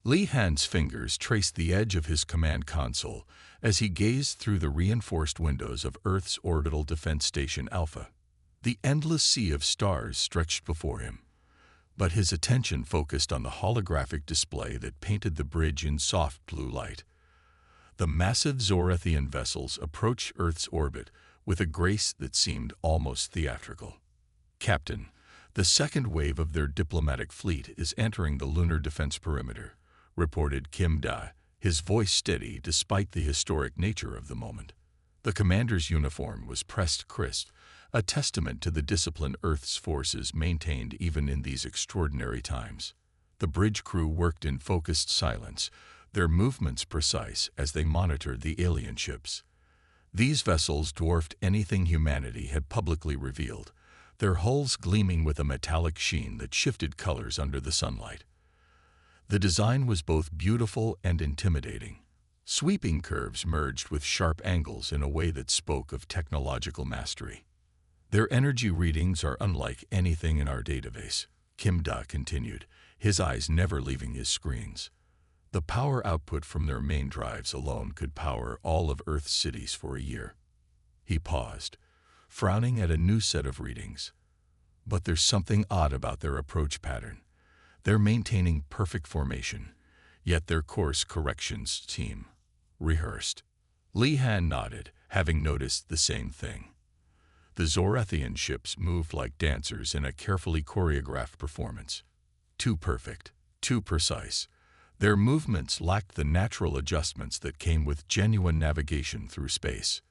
Li Han's fingers traced the edge of his command console as he gazed through the reinforced windows of Earth's Orbital Defense Station Alpha. The endless sea of stars stretched before him, but his attention focused on the holographic display that painted the bridge in soft blue light. The massive Zorathian vessels approached Earth's orbit with a grace that seemed almost theatrical. "Captain, the second wave of their diplomatic fleet is entering the lunar defense perimeter," reported Kim Da, his voice steady despite the historic nature of the moment. The commander's uniform was pressed crisp, a testament to the discipline Earth's forces maintained even in these extraordinary times. The bridge crew worked in focused silence, their movements precise as they monitored the alien ships. These vessels dwarfed anything humanity had publicly revealed, their hulls gleaming with a metallic sheen that shifted colors under the sunlight. The design was both beautiful and intimidating. Sweeping curves merged with sharp angles in a way that spoke of technological mastery. "Their energy readings are unlike anything in our database," Kim Da continued, his eyes never leaving his screens. "The power output from their main drives alone could power all of Earth's cities for a year." He paused, frowning at a new set of readings. "But there's something odd about their approach pattern. They're maintaining perfect formation, yet their course corrections seem rehearsed." Li Han nodded, having noticed the same thing. The Zorathian ships moved like dancers in a carefully choreographed performance. Too perfect, too precise. Their movements lacked the natural adjustments that came with genuine navigation through space.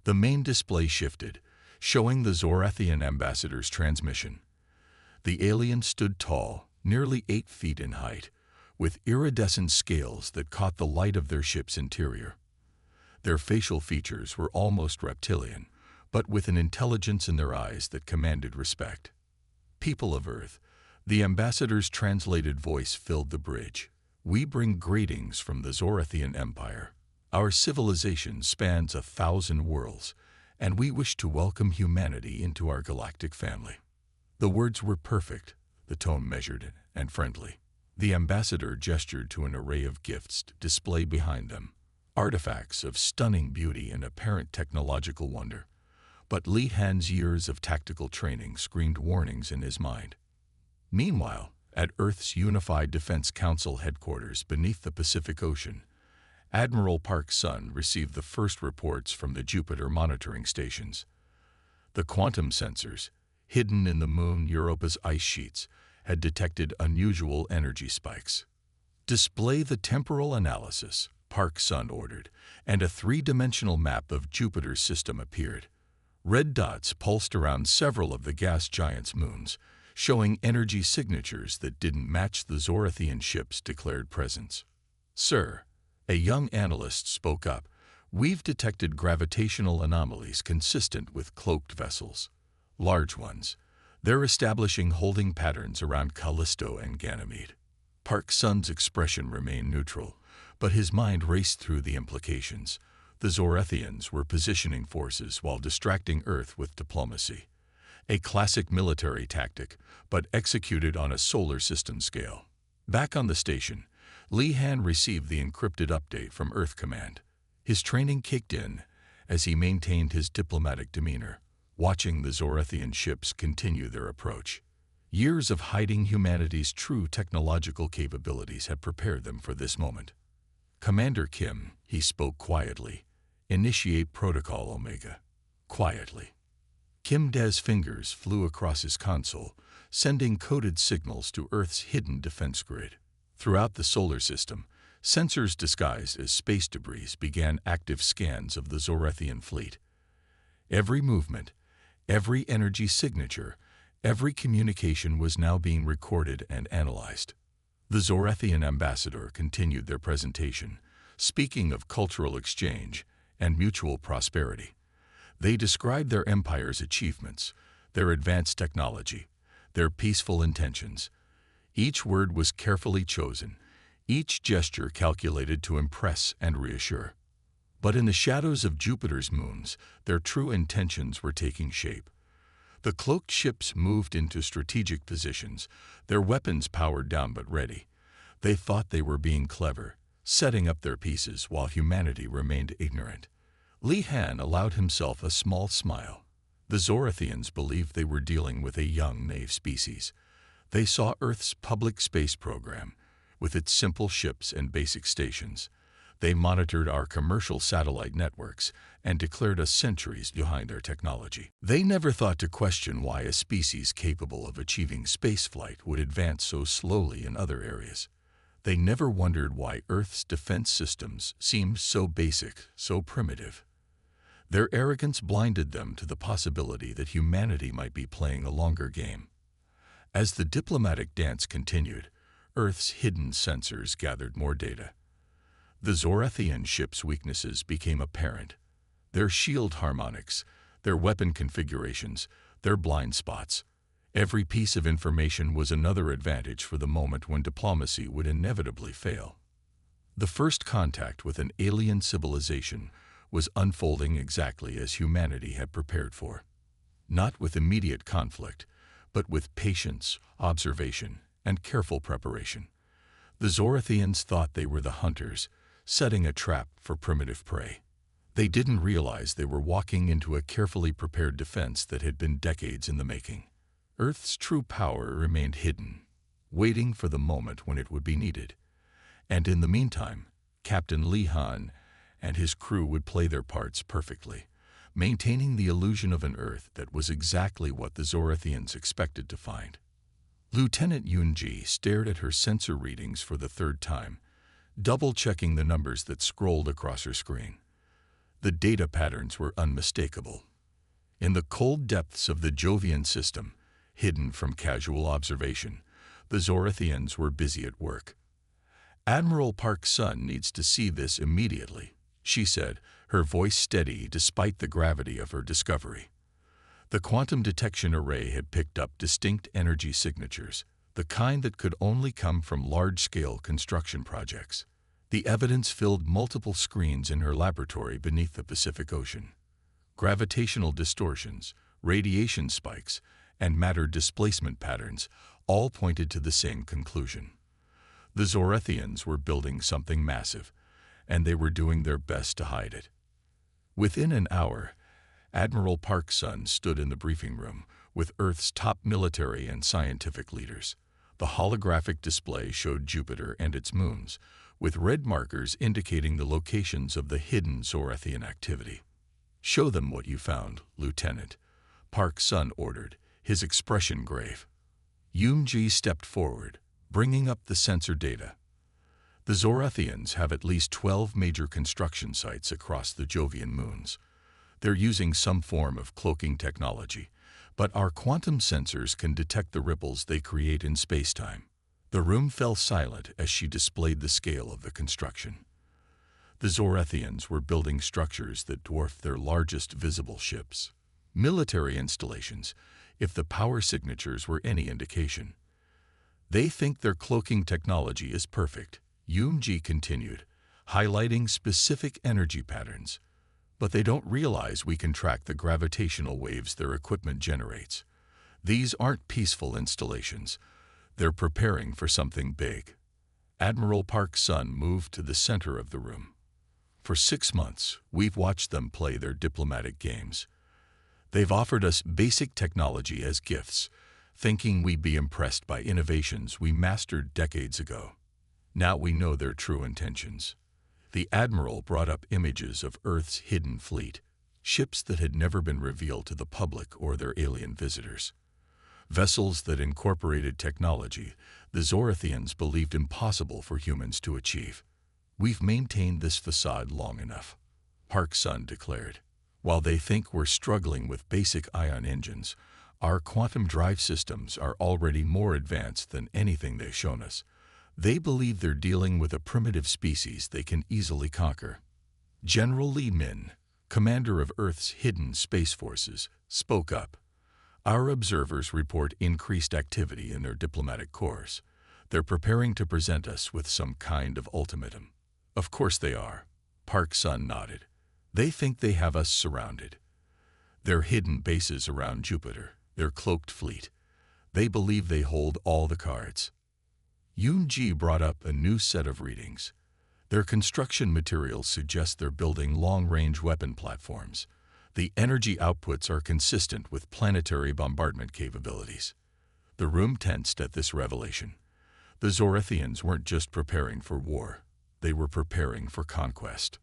The main display shifted, showing the Zorathian ambassador's transmission. The alien stood tall, nearly 8 feet in height, with iridescent scales that caught the light of their ship's interior. Their facial features were almost reptilian, but with an intelligence in their eyes that commanded respect. "People of Earth," the ambassador's translated voice filled the bridge. "We bring greetings from the Zorathian Empire. Our civilization spans 1,000 worlds, and we wish to welcome humanity into our galactic family." The words were perfect, the tone measured and friendly. The ambassador gestured to an array of gifts displayed behind them, artifacts of stunning beauty and apparent technological wonder. But Li Han's years of tactical training screamed warnings in his mind. Meanwhile, at Earth's Unified Defense Council headquarters beneath the Pacific Ocean, Admiral Park Sun received the first reports from the Jupiter monitoring stations. The quantum sensors, hidden in the moon Europa's ice sheets, had detected unusual energy spikes. "Display the temporal analysis," Park Sun ordered, and a three-dimensional map of Jupiter's system appeared. Red dots pulsed around several of the gas giant's moons, showing energy signatures that didn't match the Zorathian ship's declared presence. "Sir," a young analyst spoke up, "we've detected gravitational anomalies consistent with cloaked vessels. Large ones. They're establishing holding patterns around Callisto and Ganymede." Park Sun's expression remained neutral, but his mind raced through the implications. The Zorathians were positioning forces while distracting Earth with diplomacy. A classic military tactic, but executed on a solar system scale. Back on the station, Li Han received the encrypted update from Earth Command. His training kicked in as he maintained his diplomatic demeanor, watching the Zorathian ships continue their approach. Years of hiding humanity's true technological capabilities had prepared them for this moment. "Commander Kim," he spoke quietly, "initiate Protocol Omega." Quietly. Kim Da's fingers flew across his console, sending coded signals to Earth's hidden defense grid. Throughout the solar system, sensors disguised as space debris began active scans of the Zorathian fleet. Every movement, every energy signature, every communication was now being recorded and analyzed. The Zorathian ambassador continued their presentation, speaking of cultural exchange and mutual prosperity. They described their empire's achievements, their advanced technology, their peaceful intentions. Each word was carefully chosen, each gesture calculated to impress and reassure. But in the shadows of Jupiter's moons, their true intentions were taking shape. The cloaked ships moved into strategic positions, their weapons powered down but ready. They thought they were being clever, setting up their pieces while humanity remained ignorant. Li Han allowed himself a small smile. The Zorathians believed they were dealing with a young, naive species. They saw Earth's public space program, with its simple ships and basic stations. They monitored our commercial satellite networks and declared us centuries behind their technology. They never thought to question why a species capable of achieving spaceflight would advance so slowly in other areas. They never wondered why Earth's defense systems seemed so basic, so primitive. Their arrogance blinded them to the possibility that humanity might be playing a longer game. As the diplomatic dance continued, Earth's hidden sensors gathered more data. The Zorathian ships' weaknesses became apparent. Their shield harmonics, their weapon configurations, their blind spots. Every piece of information was another advantage for the moment when diplomacy would inevitably fail. The first contact with an alien civilization was unfolding exactly as humanity had prepared for. Not with immediate conflict, but with patience, observation, and careful preparation. The Zorathians thought they were the hunters, setting a trap for primitive prey. They didn't realize they were walking into a carefully prepared defense that had been decades in the making. Earth's true power remained hidden, waiting for the moment when it would be needed. And in the meantime, Captain Li Han and his crew would play their parts perfectly, maintaining the illusion of an Earth that was exactly what the Zorathians expected to find. Lieutenant Yunji stared at her sensor readings for the third time, double-checking the numbers that scrolled across her screen. The data patterns were unmistakable. In the cold depths of the Jovian system, hidden from casual observation, the Zorathians were busy at work. "Admiral Park's son needs to see this immediately," she said, her voice steady despite the gravity of her discovery. The quantum detection array had picked up distinct energy signatures, the kind that could only come from large-scale construction projects. The evidence filled multiple screens in her laboratory beneath the Pacific Ocean. Gravitational distortions, radiation spikes, and matter displacement patterns all pointed to the same conclusion. The Zorathians were building something massive, and they were doing their best to hide it. Within an hour, Admiral Park's son stood in the briefing room with Earth's top military and scientific leaders. The holographic display showed Jupiter and its moons, with red markers indicating the locations of the hidden Zorathian activity. "Show them what you found, Lieutenant," Park's son ordered, his expression grave. Yoon-ji stepped forward, bringing up the sensor data. The Zorathians have at least 12 major construction sites across the Jovian moons. They're using some form of cloaking technology, but our quantum sensors can detect the ripples they create in spacetime. The room fell silent as she displayed the scale of the construction. The Zorathians were building structures that dwarfed their largest visible ships. Military installations, if the power signatures were any indication. "They think their cloaking technology is perfect," Yoon-ji continued, highlighting specific energy patterns. "But they don't realize we can track the gravitational waves their equipment generates. These aren't peaceful installations. They're preparing for something big." Admiral Park's son moved to the center of the room. "For 6 months, we've watched them play their diplomatic games. They've offered us basic technology as gifts, thinking we'd be impressed by innovations we mastered decades ago. Now we know their true intentions." The Admiral brought up images of Earth's hidden fleet, ships that had never been revealed to the public or their alien visitors. Vessels that incorporated technology the Zorathians believed impossible for humans to achieve. "We've maintained this facade long enough," Park's son declared. "While they think we're struggling with basic ion engines, our quantum drive systems are already more advanced than anything they've shown us. They believe they're dealing with a primitive species they can easily conquer." General Li Min, commander of Earth's hidden space forces, spoke up. "Our observers report increased activity in their diplomatic corps. They're preparing to present us with some kind of ultimatum." "Of course they are," Park's son nodded. "They think they have us surrounded. Their hidden bases around Jupiter, their cloaked fleet. They believe they hold all the cards." Yoon-ji brought up a new set of readings. Their construction materials suggest they're building long-range weapon platforms. The energy outputs are consistent with planetary bombardment capabilities. The room tensed at this revelation. The Zorathians weren't just preparing for war. They were preparing for conquest.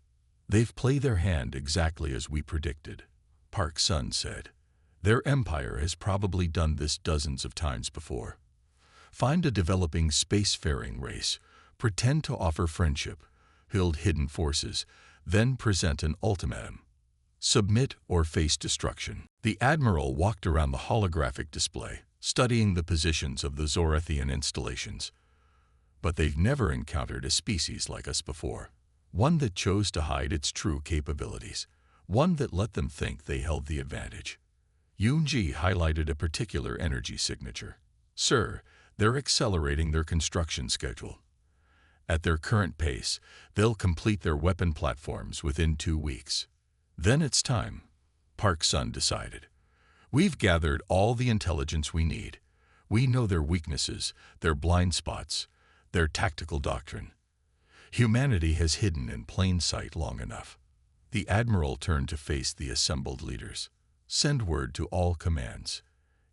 They've played their hand exactly as we predicted, Park Sun said. Their empire has probably done this dozens of times before. Find a developing spacefaring race, pretend to offer friendship, build hidden forces, then present an ultimatum. Submit or face destruction. The admiral walked around the holographic display, studying the positions of the Zorathian installations. But they've never encountered a species like us before. One that chose to hide its true capabilities. One that let them think they held the advantage. Yoon-ji highlighted a particular energy signature. Sir, they're accelerating their construction schedule. At their current pace, they'll complete their weapon platforms within 2 weeks. Then it's time, Park Sun decided. We've gathered all the intelligence we need. We know their weaknesses, their blind spots, their tactical doctrine. Humanity has hidden in plain sight long enough. The admiral turned to face the assembled leaders. Send word to all commands.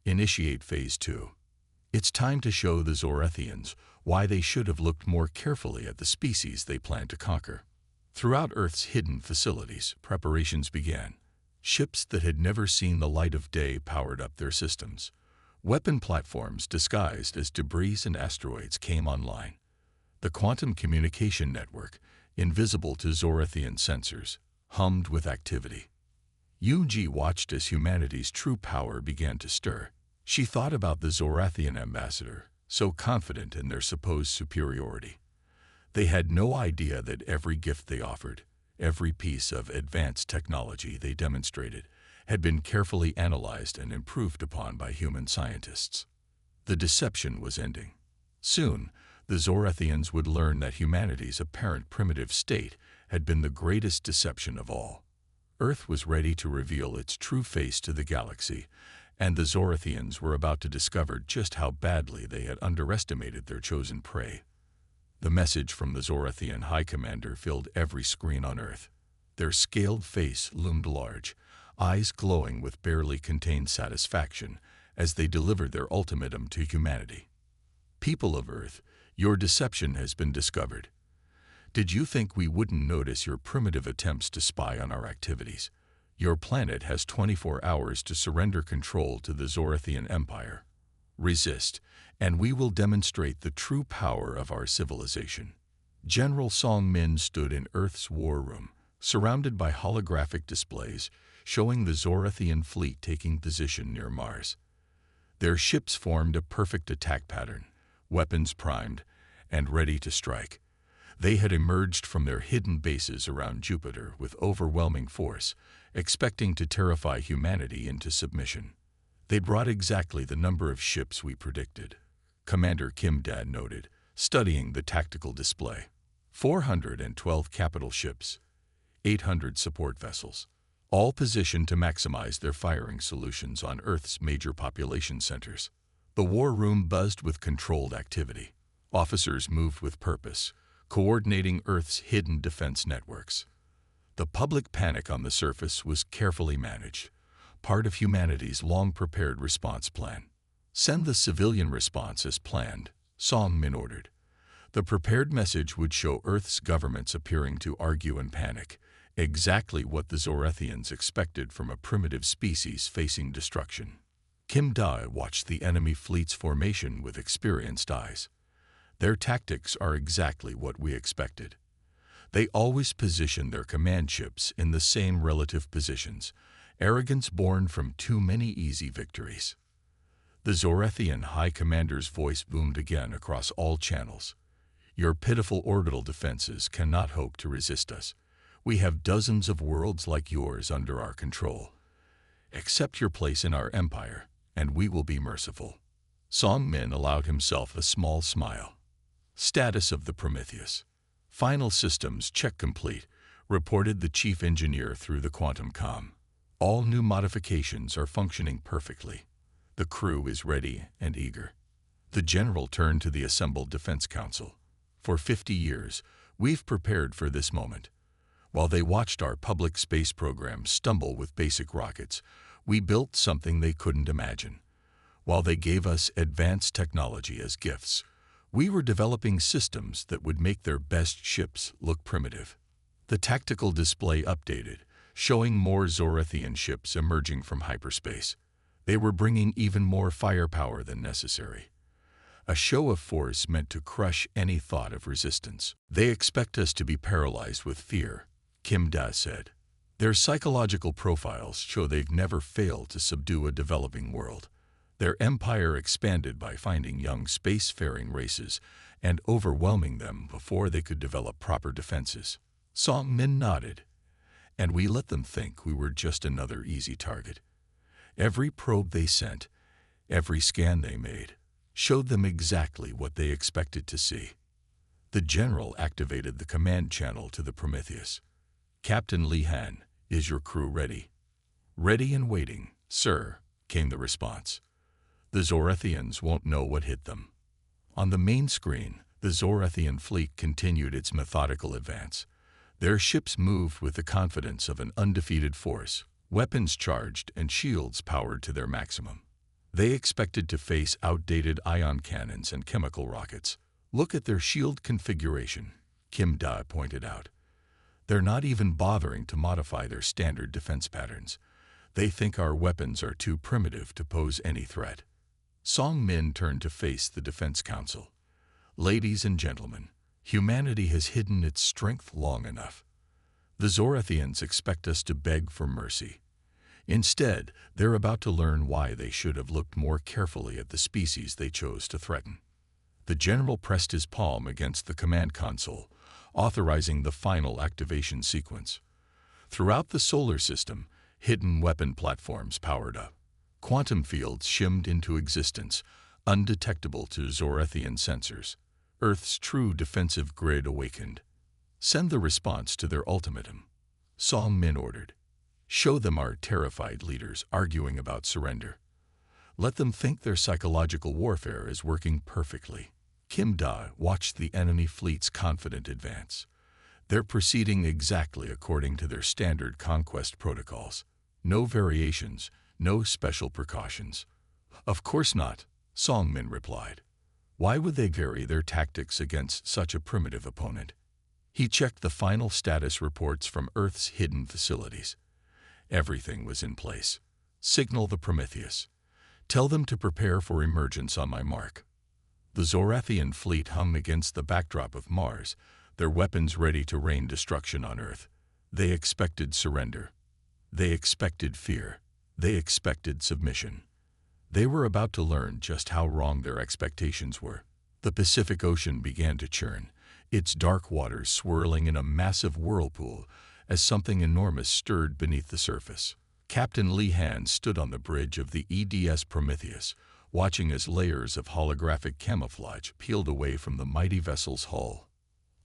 Initiate Phase 2. It's time to show the Zorathians why they should have looked more carefully at the species they plan to conquer. Throughout Earth's hidden facilities, preparations began. Ships that had never seen the light of day powered up their systems. Weapon platforms disguised as debris and asteroids came online. The quantum communication network, invisible to Zorathian sensors, hummed with activity. Yoon-ji watched as humanity's true power began to stir. She thought about the Zorathian ambassador, so confident in their supposed superiority. They had no idea that every gift they offered, every piece of advanced technology they demonstrated, had been carefully analyzed and improved upon by human scientists. The deception was ending. Soon, the Zorathians would learn that humanity's apparent primitive state had been the greatest deception of all. Earth was ready to reveal its true face to the galaxy, and the Zorathians were about to discover just how badly they had underestimated their chosen prey. The message from the Zorathian High Commander filled every screen on Earth. Their scaled face loomed large, eyes glowing with barely contained satisfaction as they delivered their ultimatum to humanity. People of Earth, your deception has been discovered. Did you think we wouldn't notice your primitive attempts to spy on our activities? Your planet has 24 hours to surrender control to the Zorathian Empire. Resist, and we will demonstrate the true power of our civilization. General Song Min stood in Earth's war room, surrounded by holographic displays showing the Zorathian fleet taking position near Mars. Their ships formed a perfect attack pattern, weapons primed, and ready to strike. They had emerged from their hidden bases around Jupiter with overwhelming force, expecting to terrify humanity into submission. They brought exactly the number of ships we predicted, Commander Kim Dad noted, studying the tactical display. 412 capital ships, 800 support vessels, all positioned to maximize their firing solutions on Earth's major population centers. The war room buzzed with controlled activity. Officers moved with purpose, coordinating Earth's hidden defense networks. The public panic on the surface was carefully managed, part of humanity's long-prepared response plan. Send the civilian response as planned, Song Min ordered. The prepared message would show Earth's governments appearing to argue and panic, exactly what the Zorathians expected from a primitive species facing destruction. Kim Da watched the enemy fleet's formation with experienced eyes. Their tactics are exactly what we expected. They always position their command ships in the same relative positions, arrogance born from too many easy victories. The Zorathian High Commander's voice boomed again across all channels. Your pitiful orbital defenses cannot hope to resist us. We have dozens of worlds like yours under our control. Accept your place in our empire, and we will be merciful. Song Min allowed himself a small smile. Status of the Prometheus. Final systems check complete, reported the chief engineer through the quantum comm. All new modifications are functioning perfectly. The crew is ready and eager. The general turned to the assembled defense council. For 50 years, we've prepared for this moment. While they watched our public space program stumble with basic rockets, we built something they couldn't imagine. While they gave us advanced technology as gifts, we were developing systems that would make their best ships look primitive. The tactical display updated, showing more Zorathian ships emerging from hyperspace. They were bringing even more firepower than necessary. A show of force meant to crush any thought of resistance. They expect us to be paralyzed with fear, Kim Da said. Their psychological profiles show they've never failed to subdue a developing world. Their empire expanded by finding young spacefaring races and overwhelming them before they could develop proper defenses. Song Min nodded. And we let them think we were just another easy target. Every probe they sent, every scan they made, showed them exactly what they expected to see. The general activated the command channel to the Prometheus. Captain Li Han, is your crew ready? Ready and waiting, sir, came the response. The Zorathians won't know what hit them. On the main screen, the Zorathian fleet continued its methodical advance. Their ships moved with the confidence of an undefeated force, weapons charged and shields powered to their maximum. They expected to face outdated ion cannons and chemical rockets. Look at their shield configuration, Kim Da pointed out. They're not even bothering to modify their standard defense patterns. They think our weapons are too primitive to pose any threat. Song Min turned to face the Defense Council. Ladies and gentlemen, humanity has hidden its strength long enough. The Zorathians expect us to beg for mercy. Instead, they're about to learn why they should have looked more carefully at the species they chose to threaten. The general pressed his palm against the command console, authorizing the final activation sequence. Throughout the solar system, hidden weapon platforms powered up. Quantum fields shimmed into existence, undetectable to Zorathian sensors. Earth's true defensive grid awakened. Send the response to their ultimatum, Song Min ordered. Show them our terrified leaders arguing about surrender. Let them think their psychological warfare is working perfectly. Kim Da watched the enemy fleet's confident advance. They're proceeding exactly according to their standard conquest protocols. No variations, no special precautions. Of course not, Song Min replied. Why would they vary their tactics against such a primitive opponent? He checked the final status reports from Earth's hidden facilities. Everything was in place. Signal the Prometheus. Tell them to prepare for emergence on my mark. The Zorathian fleet hung against the backdrop of Mars, their weapons ready to rain destruction on Earth. They expected surrender. They expected fear. They expected submission. They were about to learn just how wrong their expectations were. The Pacific Ocean began to churn, its dark waters swirling in a massive whirlpool as something enormous stirred beneath the surface. Captain Li Han stood on the bridge of the EDS Prometheus, watching as layers of holographic camouflage peeled away from the mighty vessel's hull.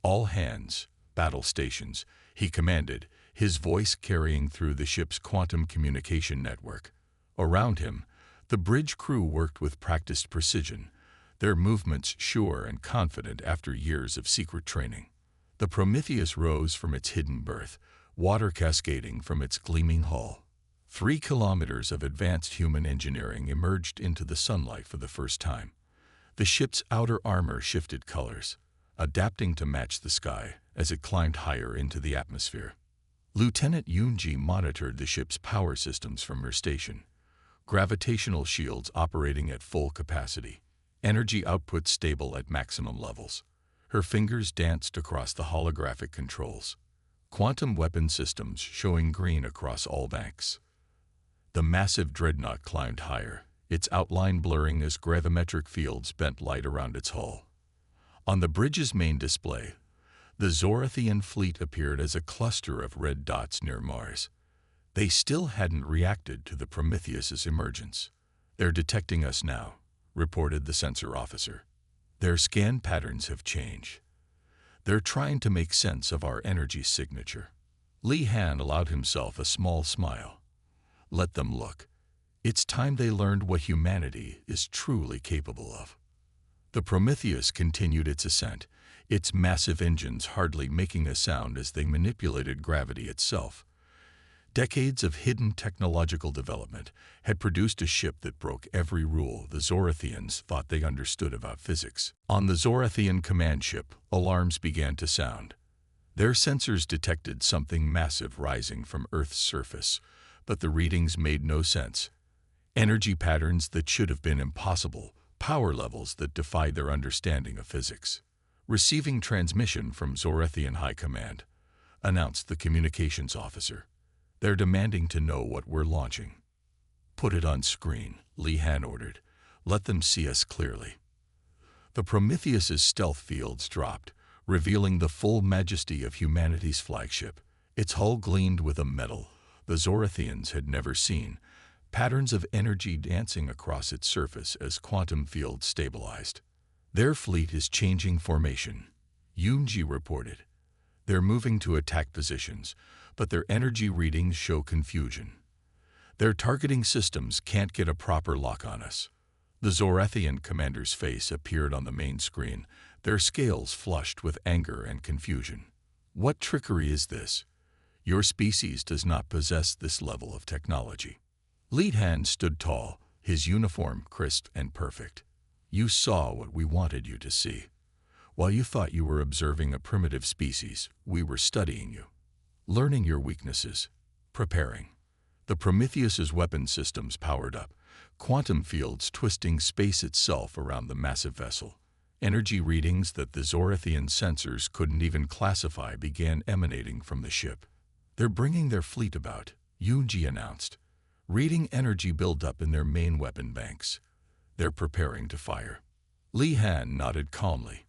All hands, battle stations, he commanded, his voice carrying through the ship's quantum communication network. Around him, the bridge crew worked with practiced precision, their movements sure and confident after years of secret training. The Prometheus rose from its hidden berth, water cascading from its gleaming hull. 3 kilometers of advanced human engineering emerged into the sunlight for the first time. The ship's outer armor shifted colors, adapting to match the sky as it climbed higher into the atmosphere. Lieutenant Yoonji monitored the ship's power systems from her station. Gravitational shields operating at full capacity, energy output stable at maximum levels. Her fingers danced across the holographic controls. Quantum weapon systems showing green across all banks. The massive Dreadnought climbed higher, its outline blurring as gravimetric fields bent light around its hull. On the bridge's main display, the Zorathian fleet appeared as a cluster of red dots near Mars. They still hadn't reacted to the Prometheus's emergence. They're detecting us now, reported the sensor officer. Their scan patterns have changed. They're trying to make sense of our energy signature. Li Han allowed himself a small smile. Let them look. It's time they learned what humanity is truly capable of. The Prometheus continued its ascent, its massive engines hardly making a sound as they manipulated gravity itself. Decades of hidden technological development had produced a ship that broke every rule the Zorathians thought they understood about physics. On the Zorathian command ship, alarms began to sound. Their sensors detected something massive rising from Earth's surface, but the readings made no sense. Energy patterns that should have been impossible, power levels that defied their understanding of physics. "Receiving transmission from Zorathian High Command," announced the communications officer. "They're demanding to know what we're launching." "Put it on screen," Li Han ordered. "Let them see us clearly." The Prometheus's stealth fields dropped, revealing the full majesty of humanity's flagship. Its hull gleamed with a metal the Zorathians had never seen, patterns of energy dancing across its surface as quantum fields stabilized. "Their fleet is changing formation," Yunji reported. "They're moving to attack positions, but their energy readings show confusion. Their targeting systems can't get a proper lock on us." The Zorathian commander's face appeared on the main screen, their scales flushed with anger and confusion. "What trickery is this? Your species does not possess this level of technology." Li Han stood tall, his uniform crisp and perfect. "You saw what we wanted you to see. While you thought you were observing a primitive species, we were studying you. Learning your weaknesses, preparing." The Prometheus's weapon systems powered up, quantum fields twisting space itself around the massive vessel. Energy readings that the Zorathian sensors couldn't even classify began emanating from the ship. "They're bringing their fleet about," Yunji announced. "Reading energy buildup in their main weapon banks. They're preparing to fire." Li Han nodded calmly.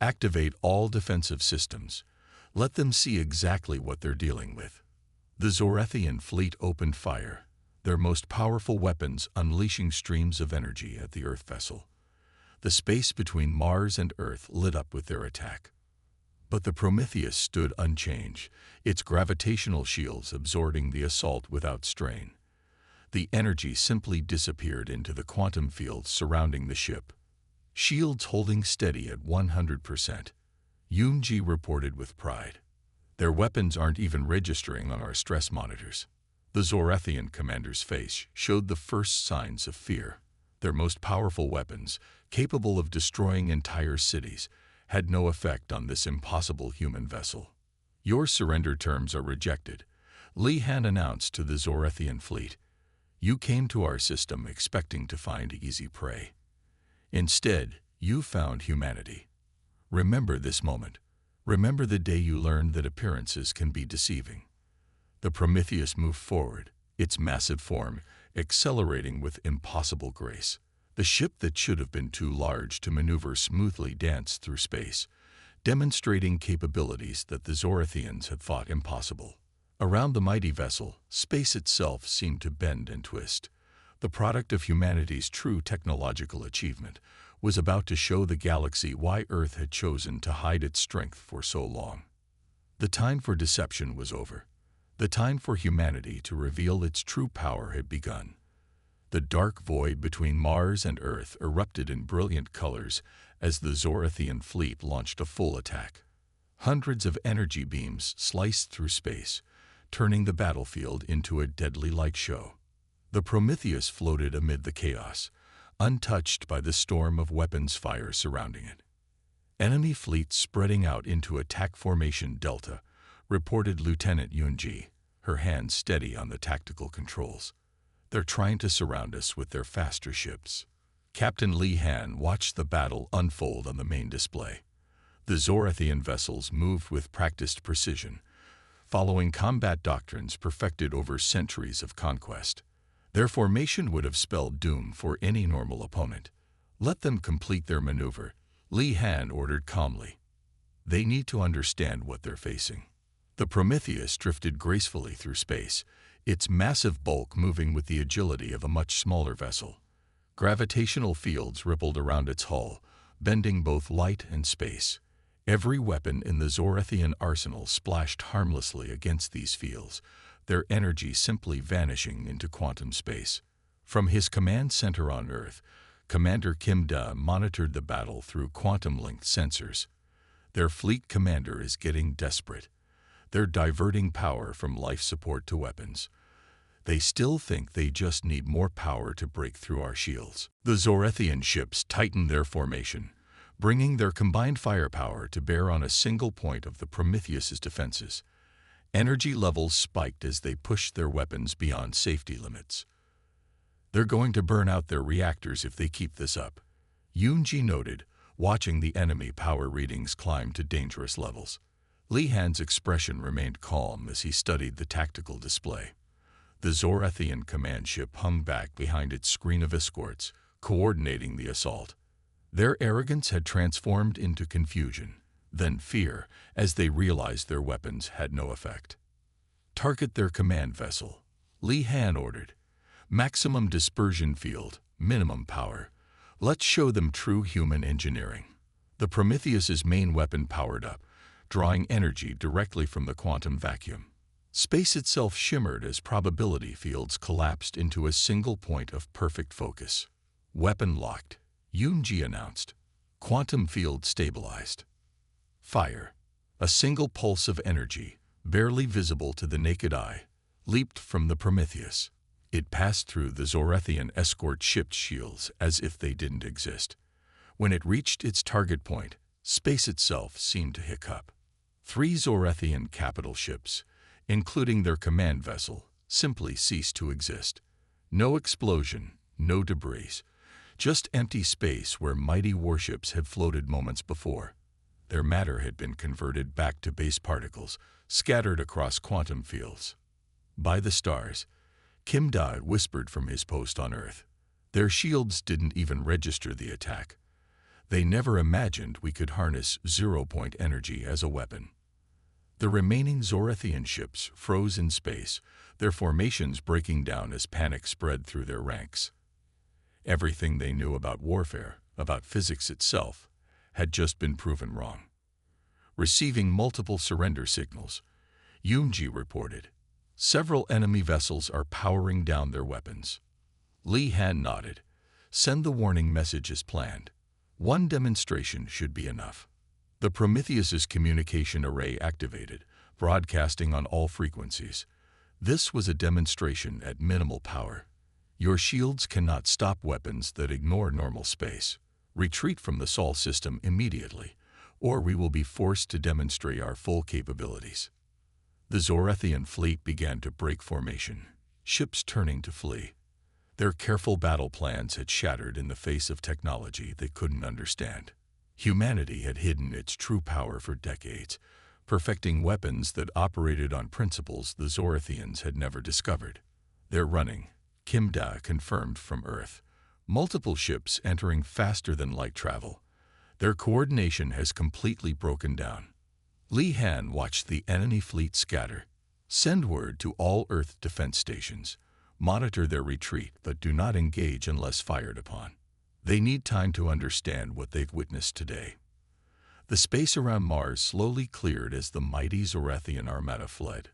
"Activate all defensive systems. Let them see exactly what they're dealing with." The Zorathian fleet opened fire, their most powerful weapons unleashing streams of energy at the Earth vessel. The space between Mars and Earth lit up with their attack. But the Prometheus stood unchanged, its gravitational shields absorbing the assault without strain. The energy simply disappeared into the quantum fields surrounding the ship. "Shields holding steady at 100%, Yunji reported with pride. "Their weapons aren't even registering on our stress monitors." The Zorathian commander's face showed the first signs of fear. Their most powerful weapons, capable of destroying entire cities, had no effect on this impossible human vessel. "Your surrender terms are rejected," Li Han announced to the Zorathian fleet. "You came to our system expecting to find easy prey. Instead, you found humanity. Remember this moment. Remember the day you learned that appearances can be deceiving." The Prometheus moved forward, its massive form accelerating with impossible grace. The ship that should have been too large to maneuver smoothly danced through space, demonstrating capabilities that the Zorathians had thought impossible. Around the mighty vessel, space itself seemed to bend and twist. The product of humanity's true technological achievement was about to show the galaxy why Earth had chosen to hide its strength for so long. The time for deception was over. The time for humanity to reveal its true power had begun. The dark void between Mars and Earth erupted in brilliant colors as the Zorathian fleet launched a full attack. Hundreds of energy beams sliced through space, turning the battlefield into a deadly light show. The Prometheus floated amid the chaos, untouched by the storm of weapons fire surrounding it. "Enemy fleet spreading out into attack formation Delta," reported Lieutenant Yunji, her hands steady on the tactical controls. "They're trying to surround us with their faster ships." Captain Li Han watched the battle unfold on the main display. The Zorathian vessels moved with practiced precision, following combat doctrines perfected over centuries of conquest. Their formation would have spelled doom for any normal opponent. "Let them complete their maneuver," Li Han ordered calmly. "They need to understand what they're facing." The Prometheus drifted gracefully through space, its massive bulk moving with the agility of a much smaller vessel. Gravitational fields rippled around its hull, bending both light and space. Every weapon in the Zorathian arsenal splashed harmlessly against these fields, their energy simply vanishing into quantum space. From his command center on Earth, Commander Kim Da monitored the battle through quantum-linked sensors. Their fleet commander is getting desperate. They're diverting power from life support to weapons. They still think they just need more power to break through our shields. The Zorathian ships tighten their formation, bringing their combined firepower to bear on a single point of the Prometheus's defenses. Energy levels spiked as they pushed their weapons beyond safety limits. They're going to burn out their reactors if they keep this up, Yoonji noted, watching the enemy power readings climb to dangerous levels. Li Han's expression remained calm as he studied the tactical display. The Zorathian command ship hung back behind its screen of escorts, coordinating the assault. Their arrogance had transformed into confusion, then fear, as they realized their weapons had no effect. "Target their command vessel," Li Han ordered. "Maximum dispersion field, minimum power. Let's show them true human engineering." The Prometheus's main weapon powered up, drawing energy directly from the quantum vacuum. Space itself shimmered as probability fields collapsed into a single point of perfect focus. "Weapon locked," Yoonji announced. "Quantum field stabilized." Fire. A single pulse of energy, barely visible to the naked eye, leaped from the Prometheus. It passed through the Zorathian escort ship's shields as if they didn't exist. When it reached its target point, space itself seemed to hiccup. 3 Zorathian capital ships, including their command vessel, simply ceased to exist. No explosion, no debris, just empty space where mighty warships had floated moments before. Their matter had been converted back to base particles, scattered across quantum fields. "By the stars," Kim Da whispered from his post on Earth. "Their shields didn't even register the attack. They never imagined we could harness zero-point energy as a weapon." The remaining Zorathian ships froze in space, their formations breaking down as panic spread through their ranks. Everything they knew about warfare, about physics itself, had just been proven wrong. Receiving multiple surrender signals, Yoonji reported. "Several enemy vessels are powering down their weapons." Li Han nodded. "Send the warning message as planned. One demonstration should be enough." The Prometheus's communication array activated, broadcasting on all frequencies. This was a demonstration at minimal power. "Your shields cannot stop weapons that ignore normal space. Retreat from the Sol system immediately, or we will be forced to demonstrate our full capabilities." The Zorathian fleet began to break formation, ships turning to flee. Their careful battle plans had shattered in the face of technology they couldn't understand. Humanity had hidden its true power for decades, perfecting weapons that operated on principles the Zorathians had never discovered. "They're running," Kim Da confirmed from Earth. "Multiple ships entering faster than light travel. Their coordination has completely broken down." Li Han watched the enemy fleet scatter. "Send word to all Earth defense stations. Monitor their retreat, but do not engage unless fired upon. They need time to understand what they've witnessed today." The space around Mars slowly cleared as the mighty Zorathian armada fled.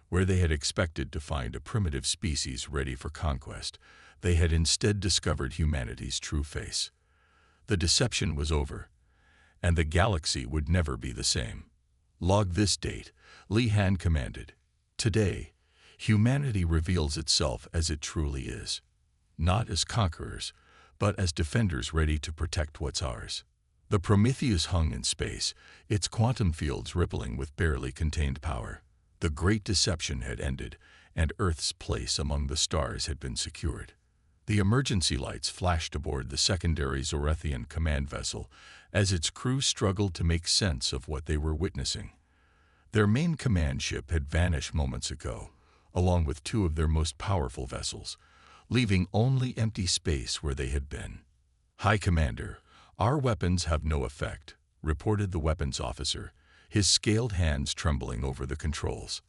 Where they had expected to find a primitive species ready for conquest, they had instead discovered humanity's true face. The deception was over, and the galaxy would never be the same. "Log this date," Li Han commanded. "Today, humanity reveals itself as it truly is. Not as conquerors, but as defenders ready to protect what's ours." The Prometheus hung in space, its quantum fields rippling with barely contained power. The great deception had ended, and Earth's place among the stars had been secured. The emergency lights flashed aboard the secondary Zorathian command vessel as its crew struggled to make sense of what they were witnessing. Their main command ship had vanished moments ago, along with 2 of their most powerful vessels, leaving only empty space where they had been. "High Commander, our weapons have no effect," reported the weapons officer, his scaled hands trembling over the controls.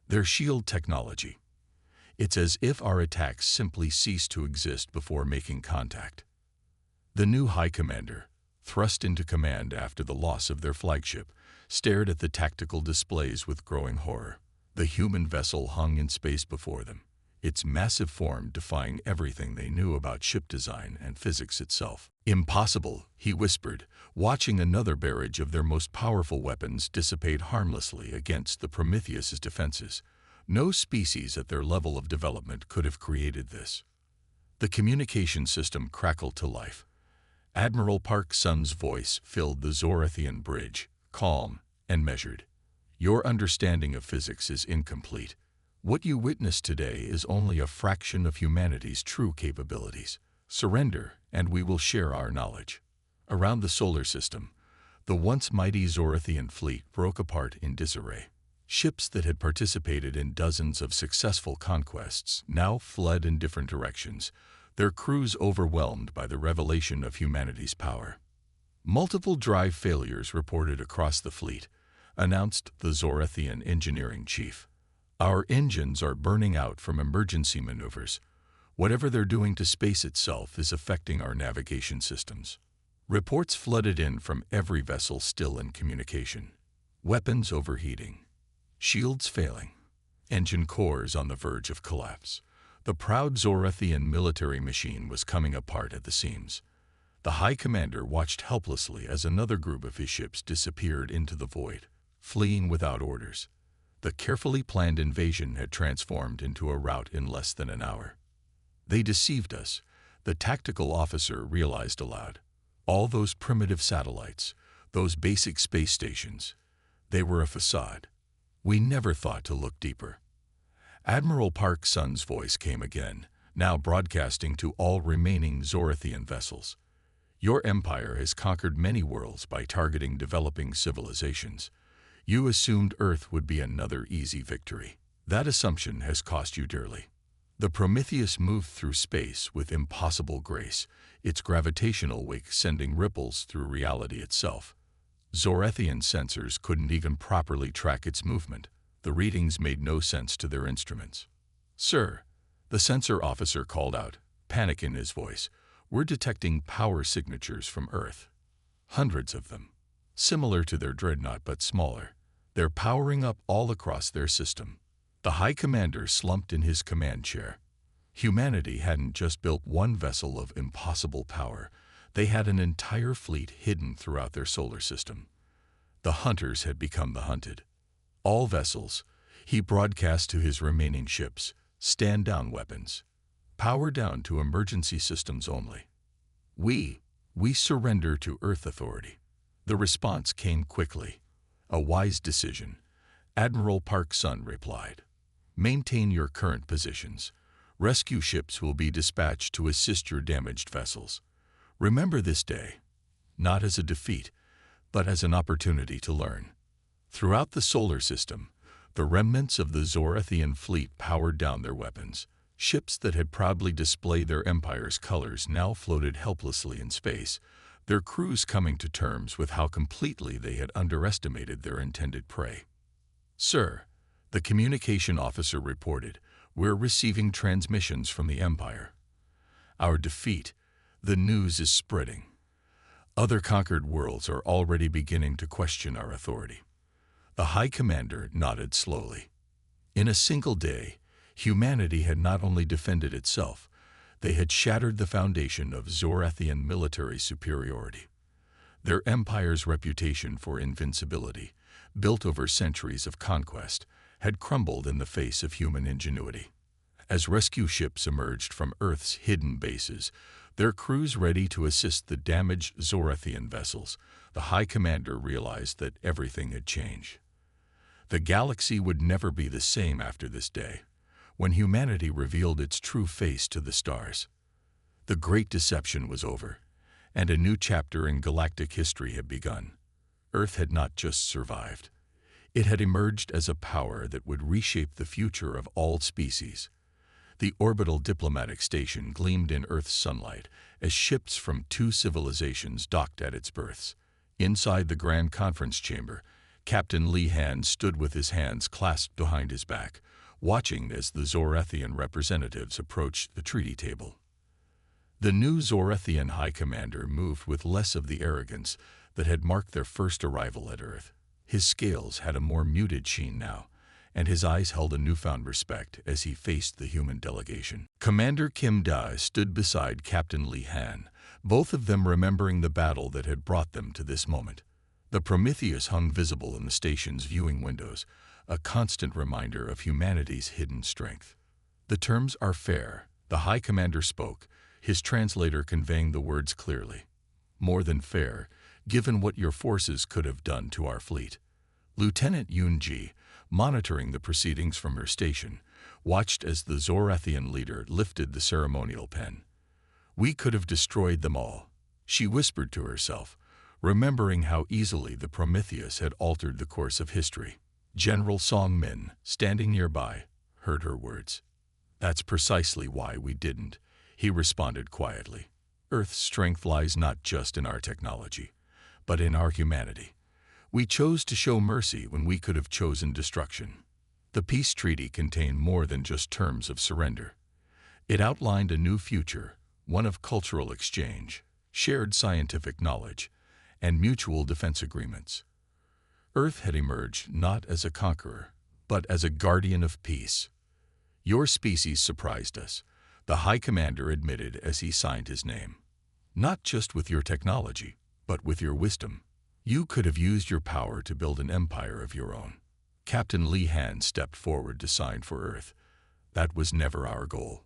"Their shield technology. It's as if our attacks simply ceased to exist before making contact." The new High Commander, thrust into command after the loss of their flagship, stared at the tactical displays with growing horror. The human vessel hung in space before them, its massive form defying everything they knew about ship design and physics itself. "Impossible," he whispered, watching another barrage of their most powerful weapons dissipate harmlessly against the Prometheus's defenses. No species at their level of development could have created this. The communication system crackled to life. Admiral Park Sun's voice filled the Zorathian bridge, calm and measured. "Your understanding of physics is incomplete. What you witnessed today is only a fraction of humanity's true capabilities. Surrender, and we will share our knowledge." Around the solar system, the once mighty Zorathian fleet broke apart in disarray. Ships that had participated in dozens of successful conquests now fled in different directions, their crews overwhelmed by the revelation of humanity's power. "Multiple drive failures reported across the fleet," announced the Zorathian engineering chief. "Our engines are burning out from emergency maneuvers. Whatever they're doing to space itself is affecting our navigation systems." Reports flooded in from every vessel still in communication. Weapons overheating. Shields failing. Engine cores on the verge of collapse. The proud Zorathian military machine was coming apart at the seams. The High Commander watched helplessly as another group of his ships disappeared into the void, fleeing without orders. The carefully planned invasion had transformed into a rout in less than an hour. "They deceived us," the tactical officer realized aloud. "All those primitive satellites, those basic space stations, they were a facade. We never thought to look deeper." Admiral Park Sun's voice came again, now broadcasting to all remaining Zorathian vessels. "Your empire has conquered many worlds by targeting developing civilizations. You assumed Earth would be another easy victory. That assumption has cost you dearly." The Prometheus moved through space with impossible grace, its gravitational wake sending ripples through reality itself. Zorathian sensors couldn't even properly track its movement. The readings made no sense to their instruments. "Sir," the sensor officer called out, panic in his voice, "we're detecting power signatures from Earth. Hundreds of them. Similar to their Dreadnought but smaller. They're powering up all across their system." The High Commander slumped in his command chair. Humanity hadn't just built one vessel of impossible power. They had an entire fleet hidden throughout their solar system. The hunters had become the hunted. "All vessels," he broadcast to his remaining ships, "stand down weapons. Power down to emergency systems only. We surrender to Earth authority." The response came quickly. "A wise decision," Admiral Park Sun replied. "Maintain your current positions. Rescue ships will be dispatched to assist your damaged vessels. Remember this day, not as a defeat, but as an opportunity to learn." Throughout the solar system, the remnants of the Zorathian fleet powered down their weapons. Ships that had proudly displayed their empire's colors now floated helplessly in space, their crews coming to terms with how completely they had underestimated their intended prey. "Sir," the communication officer reported, "we're receiving transmissions from the Empire. Our defeat, the news is spreading. Other conquered worlds are already beginning to question our authority." The High Commander nodded slowly. In a single day, humanity had not only defended itself, they had shattered the foundation of Zorathian military superiority. Their empire's reputation for invincibility, built over centuries of conquest, had crumbled in the face of human ingenuity. As rescue ships emerged from Earth's hidden bases, their crews ready to assist the damaged Zorathian vessels, the High Commander realized that everything had changed. The galaxy would never be the same after this day, when humanity revealed its true face to the stars. The Great Deception was over, and a new chapter in galactic history had begun. Earth had not just survived. It had emerged as a power that would reshape the future of all species. The orbital diplomatic station gleamed in Earth's sunlight as ships from 2 civilizations docked at its berths. Inside the Grand Conference Chamber, Captain Lee Han stood with his hands clasped behind his back, watching as the Zorathian representatives approached the treaty table. The new Zorathian High Commander moved with less of the arrogance that had marked their first arrival at Earth. His scales had a more muted sheen now, and his eyes held a newfound respect as he faced the human delegation. Commander Kim Dai stood beside Captain Li Han, both of them remembering the battle that had brought them to this moment. The Prometheus hung visible in the station's viewing windows, a constant reminder of humanity's hidden strength. "The terms are fair," the High Commander spoke, his translator conveying the words clearly. "More than fair, given what your forces could have done to our fleet." Lieutenant Yunji, monitoring the proceedings from her station, watched as the Zorathian leader lifted the ceremonial pen. "We could have destroyed them all," she whispered to herself, remembering how easily the Prometheus had altered the course of history. General Song Min, standing nearby, heard her words. "That's precisely why we didn't," he responded quietly. "Earth's strength lies not just in our technology, but in our humanity. We chose to show mercy when we could have chosen destruction." The peace treaty contained more than just terms of surrender. It outlined a new future, one of cultural exchange, shared scientific knowledge, and mutual defense agreements. Earth had emerged not as a conqueror, but as a guardian of peace. "Your species surprised us," the High Commander admitted as he signed his name. "Not just with your technology, but with your wisdom. You could have used your power to build an empire of your own." Captain Li Han stepped forward to sign for Earth. "That was never our goal.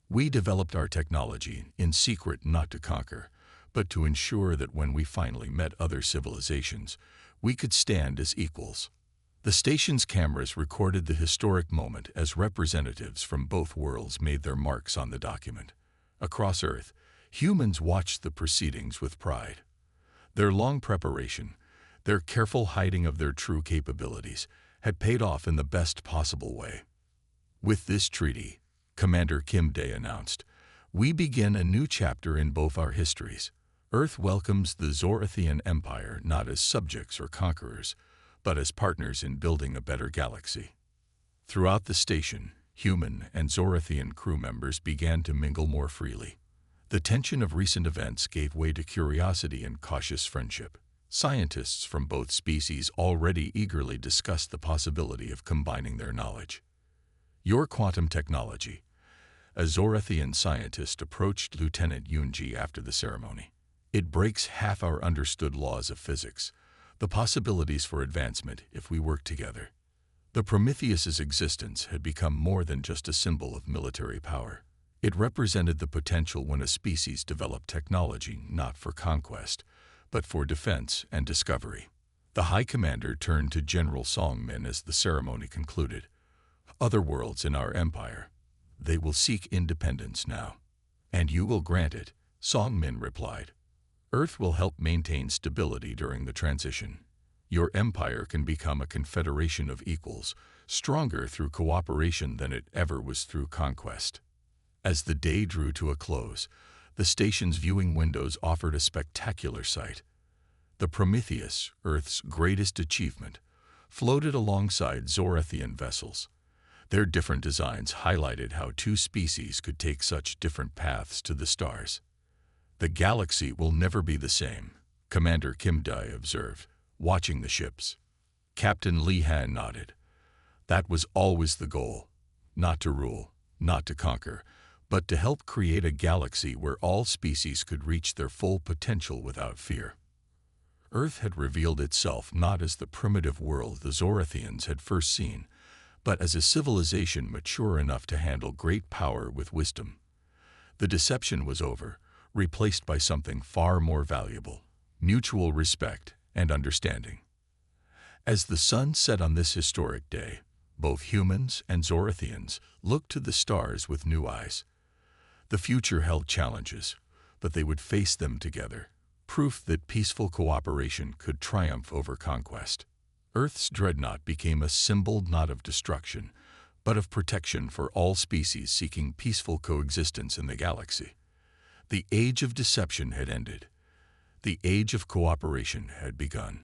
We developed our technology in secret not to conquer, but to ensure that when we finally met other civilizations, we could stand as equals." The station's cameras recorded the historic moment as representatives from both worlds made their marks on the document. Across Earth, humans watched the proceedings with pride. Their long preparation, their careful hiding of their true capabilities, had paid off in the best possible way. "With this treaty," Commander Kim Dae announced, "we begin a new chapter in both our histories. Earth welcomes the Zorathian Empire not as subjects or conquerors, but as partners in building a better galaxy." Throughout the station, human and Zorathian crew members began to mingle more freely. The tension of recent events gave way to curiosity and cautious friendship. Scientists from both species already eagerly discussed the possibility of combining their knowledge. "Your quantum technology," a Zorathian scientist approached Lieutenant Yunji after the ceremony. "It breaks half our understood laws of physics, the possibilities for advancement if we work together." The Prometheus's existence had become more than just a symbol of military power. It represented the potential when a species developed technology not for conquest, but for defense and discovery. The High Commander turned to General Song Min as the ceremony concluded. "Other worlds in our empire, they will seek independence now." "And you will grant it," Song Min replied. "Earth will help maintain stability during the transition. Your empire can become a confederation of equals, stronger through cooperation than it ever was through conquest." As the day drew to a close, the station's viewing windows offered a spectacular sight. The Prometheus, Earth's greatest achievement, floated alongside Zorathian vessels. Their different designs highlighted how two species could take such different paths to the stars. "The galaxy will never be the same," Commander Kim Dae observed, watching the ships. Captain Li Han nodded. "That was always the goal, not to rule, not to conquer, but to help create a galaxy where all species could reach their full potential without fear." Earth had revealed itself not as the primitive world the Zorathians had first seen, but as a civilization mature enough to handle great power with wisdom. The deception was over, replaced by something far more valuable: mutual respect and understanding. As the sun set on this historic day, both humans and Zorathians looked to the stars with new eyes. The future held challenges, but they would face them together, proof that peaceful cooperation could triumph over conquest. Earth's Dreadnought became a symbol not of destruction, but of protection for all species seeking peaceful coexistence in the galaxy. The age of deception had ended. The age of cooperation had begun.